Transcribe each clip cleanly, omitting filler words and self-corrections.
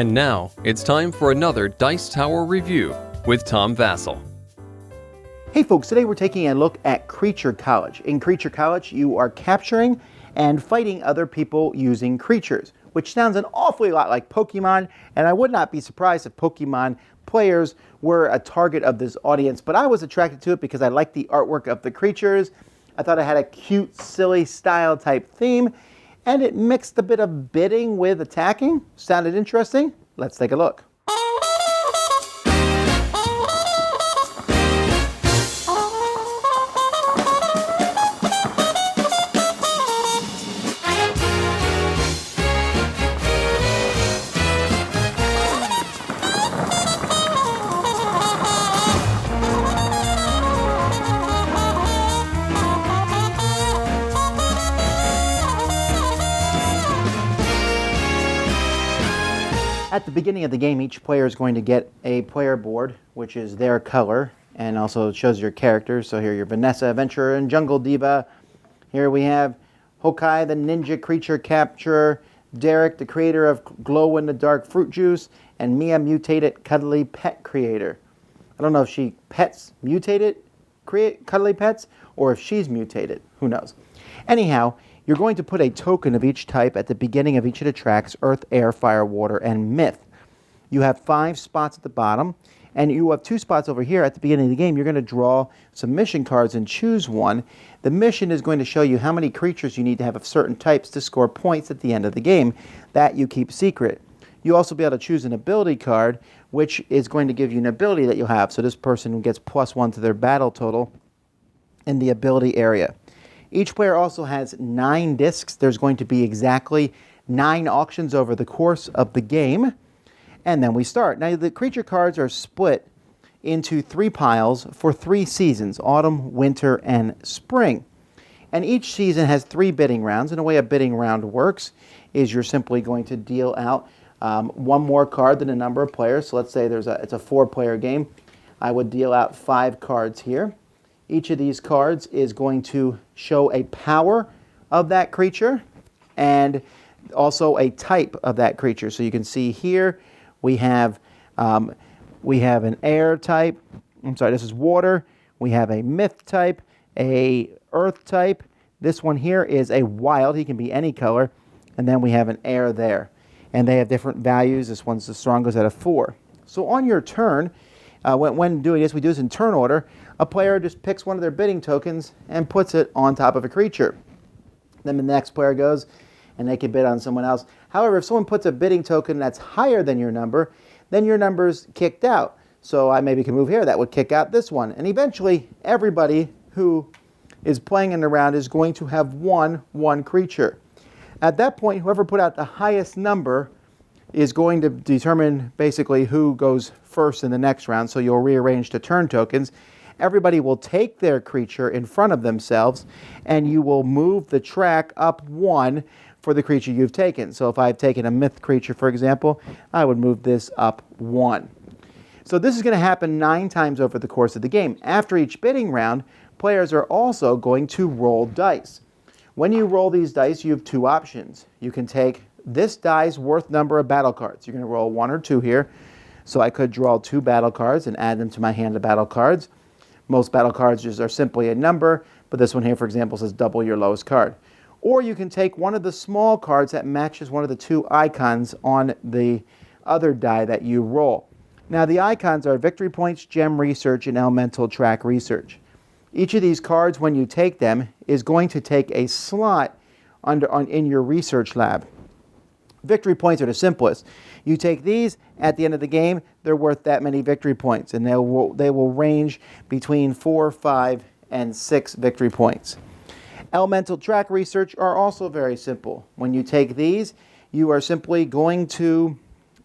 And now, it's time for another Dice Tower review with Tom Vasel. Hey folks, today we're taking a look at Creature College. In Creature College, you are capturing and fighting other people using creatures, which sounds an awfully lot like Pokemon, and I would not be surprised if Pokemon players were a target of this audience, but I was attracted to it because I liked the artwork of the creatures. I thought it had a cute, silly style type theme, and it mixed a bit of bidding with attacking. Sounded interesting? Let's take a look. At the beginning of the game, each player is going to get a player board, which is their color, and also shows your characters. So here you're Vanessa, Adventurer, and Jungle Diva. Here we have Hokai, the Ninja Creature Capturer, Derek, the creator of glow-in-the-dark fruit juice, and Mia, mutated cuddly pet creator. I don't know if she pets mutated cuddly pets, or if she's mutated. Who knows? Anyhow, you're going to put a token of each type at the beginning of each of the tracks: Earth, Air, Fire, Water, and Myth. You have 5 spots at the bottom, and you have 2 spots over here at the beginning of the game. You're going to draw some mission cards and choose one. The mission is going to show you how many creatures you need to have of certain types to score points at the end of the game. That you keep secret. You'll also be able to choose an ability card, which is going to give you an ability that you'll have. So this person gets +1 to their battle total in the ability area. Each player also has 9 discs. There's going to be exactly 9 auctions over the course of the game. And then we start. Now, the creature cards are split into 3 piles for 3 seasons: autumn, winter, and spring. And each season has 3 bidding rounds. And the way a bidding round works is you're simply going to deal out 1 more card than the number of players. So let's say it's a 4-player game. I would deal out 5 cards here. Each of these cards is going to show a power of that creature and also a type of that creature. So you can see here we have an air type. I'm sorry, this is water. We have a myth type, a earth type. This one here is a wild. He can be any color. And then we have an air there. And they have different values. This one's the strongest at a 4. So on your turn, when doing this, we do this in turn order. A player just picks one of their bidding tokens and puts it on top of a creature. Then the next player goes and they can bid on someone else. However, if someone puts a bidding token that's higher than your number, then your number's kicked out. So I maybe can move here. That would kick out this one. And eventually, everybody who is playing in the round is going to have one creature. At that point, whoever put out the highest number is going to determine basically who goes first in the next round. So you'll rearrange the turn tokens. Everybody will take their creature in front of themselves, and you will move the track up 1 for the creature you've taken. So if I've taken a myth creature, for example, I would move this up 1. So this is going to happen 9 times over the course of the game. After each bidding round, players are also going to roll dice. When you roll these dice, you have 2 options. You can take this die's worth number of battle cards. You're going to roll 1 or 2 here. So I could draw 2 battle cards and add them to my hand of battle cards. Most battle cards just are simply a number, but this one here, for example, says double your lowest card. Or you can take one of the small cards that matches one of the 2 icons on the other die that you roll. Now, the icons are Victory Points, Gem Research, and Elemental Track Research. Each of these cards, when you take them, is going to take a slot in your research lab. Victory points are the simplest. You take these at the end of the game, they're worth that many victory points, and they will range between 4, 5, and 6 victory points. Elemental track research are also very simple. When you take these, you are simply going to,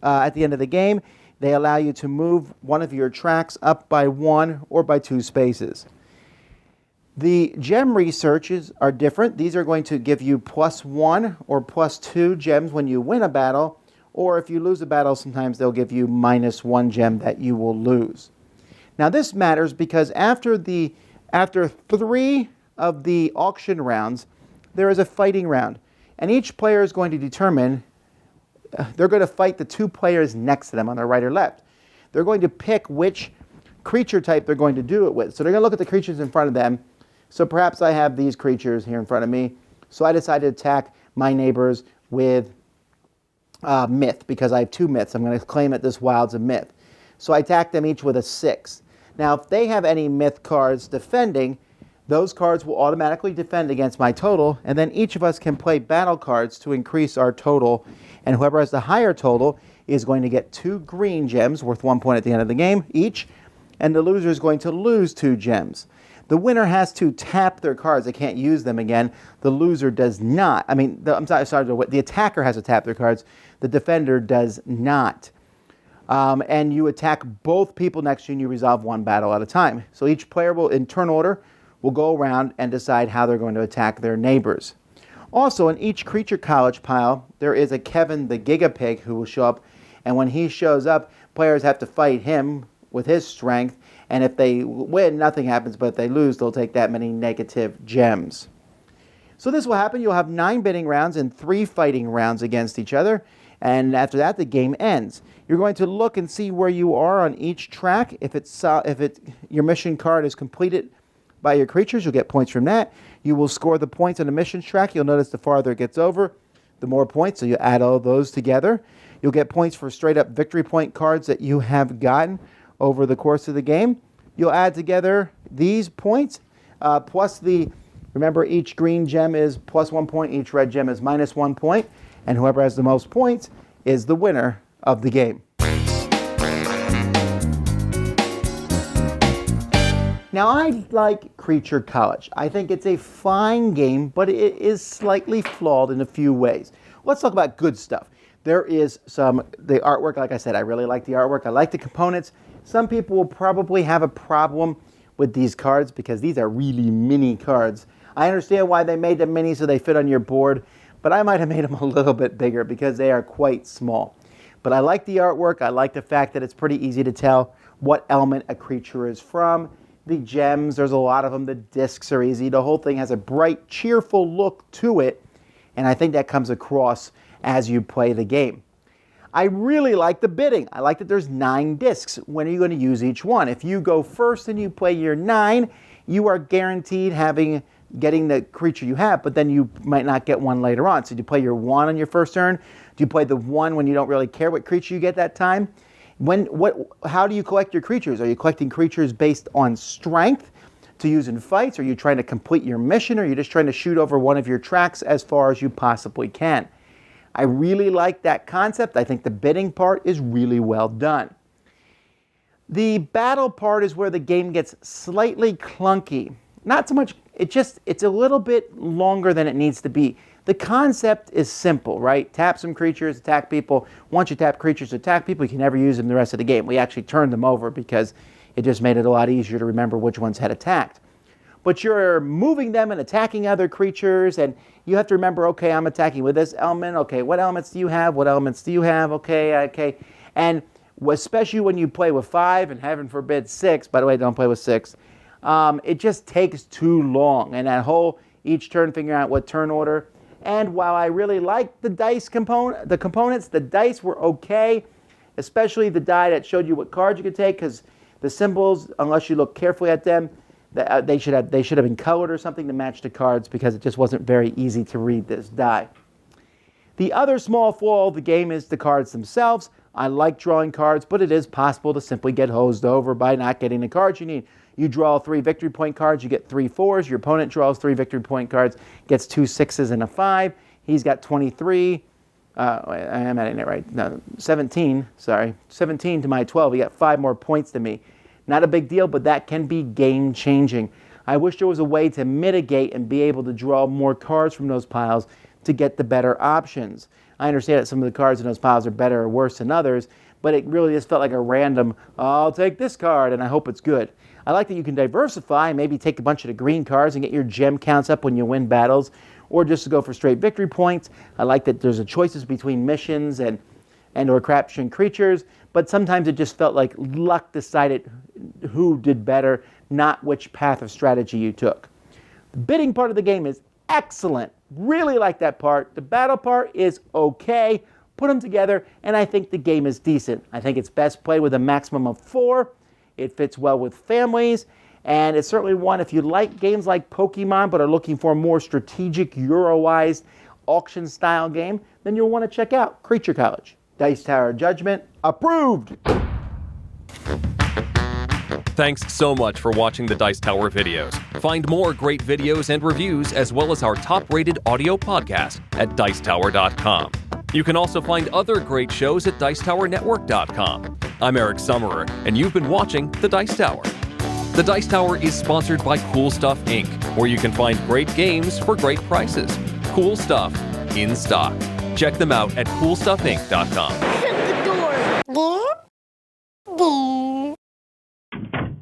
at the end of the game, they allow you to move one of your tracks up by 1 or by 2 spaces. The gem researches are different. These are going to give you +1 or +2 gems when you win a battle, or if you lose a battle, sometimes they'll give you -1 gem that you will lose. Now this matters because after 3 of the auction rounds, there is a fighting round, and each player is going to determine they're going to fight the two players next to them on their right or left. They're going to pick which creature type they're going to do it with. So they're going to look at the creatures in front of them. So perhaps I have these creatures here in front of me. So I decided to attack my neighbors with myth, because I have 2 myths. I'm going to claim that this wild's a myth. So I attack them each with a 6. Now, if they have any myth cards defending, those cards will automatically defend against my total, and then each of us can play battle cards to increase our total, and whoever has the higher total is going to get 2 green gems worth 1 point at the end of the game each, and the loser is going to lose 2 gems. The winner has to tap their cards. They can't use them again. The loser does not. I mean, the attacker has to tap their cards. The defender does not. And you attack both people next to you, and you resolve 1 battle at a time. So each player will, in turn order, will go around and decide how they're going to attack their neighbors. Also, in each creature college pile, there is a Kevin the Gigapig who will show up. And when he shows up, players have to fight him with his strength. And if they win, nothing happens. But if they lose, they'll take that many negative gems. So this will happen. You'll have 9 bidding rounds and 3 fighting rounds against each other. And after that, the game ends. You're going to look and see where you are on each track. If your mission card is completed by your creatures, you'll get points from that. You will score the points on the missions track. You'll notice the farther it gets over, the more points. So you add all those together. You'll get points for straight up victory point cards that you have gotten over the course of the game. You'll add together these points plus remember, each green gem is plus 1 point, each red gem is minus 1 point, and whoever has the most points is the winner of the game. Now, I like Creature College. I think it's a fine game, but it is slightly flawed in a few ways. Let's talk about good stuff. There is the artwork, like I said, I really like the artwork. I like the components. Some people will probably have a problem with these cards because these are really mini cards. I understand why they made them mini so they fit on your board, but I might have made them a little bit bigger because they are quite small. But I like the artwork. I like the fact that it's pretty easy to tell what element a creature is from. The gems, there's a lot of them. The discs are easy. The whole thing has a bright, cheerful look to it, and I think that comes across as you play the game. I really like the bidding. I like that there's 9 discs. When are you going to use each one? If you go first and you play your 9, you are guaranteed getting the creature you have, but then you might not get one later on. So do you play your 1 on your first turn? Do you play the 1 when you don't really care what creature you get that time? How do you collect your creatures? Are you collecting creatures based on strength to use in fights? Are you trying to complete your mission? Or are you just trying to shoot over one of your tracks as far as you possibly can? I really like that concept. I think the bidding part is really well done. The battle part is where the game gets slightly clunky. Not so much, it's a little bit longer than it needs to be. The concept is simple, right? Tap some creatures, attack people. Once you tap creatures, attack people, you can never use them the rest of the game. We actually turned them over because it just made it a lot easier to remember which ones had attacked. But you're moving them and attacking other creatures, and you have to remember, okay, I'm attacking with this element. Okay, what elements do you have? What elements do you have? Okay. And especially when you play with 5, and heaven forbid 6, by the way, don't play with 6, it just takes too long. And that whole each turn figuring out what turn order. And while I really like the dice components, the dice were okay, especially the die that showed you what cards you could take, because the symbols, unless you look carefully at them, they should have been colored or something to match the cards, because it just wasn't very easy to read this die. The other small flaw of the game is the cards themselves. I like drawing cards, but it is possible to simply get hosed over by not getting the cards you need. You draw 3 victory point cards, you get 3 4s. Your opponent draws 3 victory point cards, gets 2 6s and a 5. He's got 23. I'm adding it right. No, 17. Sorry, 17 to my 12. He got 5 more points than me. Not a big deal, but that can be game changing. I wish there was a way to mitigate and be able to draw more cards from those piles to get the better options. I understand that some of the cards in those piles are better or worse than others, but it really just felt like a random, I'll take this card and I hope it's good. I like that you can diversify, maybe take a bunch of the green cards and get your gem counts up when you win battles, or just to go for straight victory points. I like that there's a choices between missions and or capturing creatures, but sometimes it just felt like luck decided who did better, not which path of strategy you took. The bidding part of the game is excellent. Really like that part. The battle part is okay, put them together, and I think the game is decent. I think it's best played with a maximum of 4. It fits well with families, and it's certainly one, if you like games like Pokemon but are looking for a more strategic, Euro-wise, auction-style game, then you'll want to check out Creature College. Dice Tower Judgment, approved! Thanks so much for watching the Dice Tower videos. Find more great videos and reviews, as well as our top-rated audio podcast at Dicetower.com. You can also find other great shows at Dicetowernetwork.com. I'm Eric Summerer, and you've been watching The Dice Tower. The Dice Tower is sponsored by Cool Stuff Inc., where you can find great games for great prices. Cool stuff in stock. Check them out at CoolStuffInc.com. Shut the door. Yeah?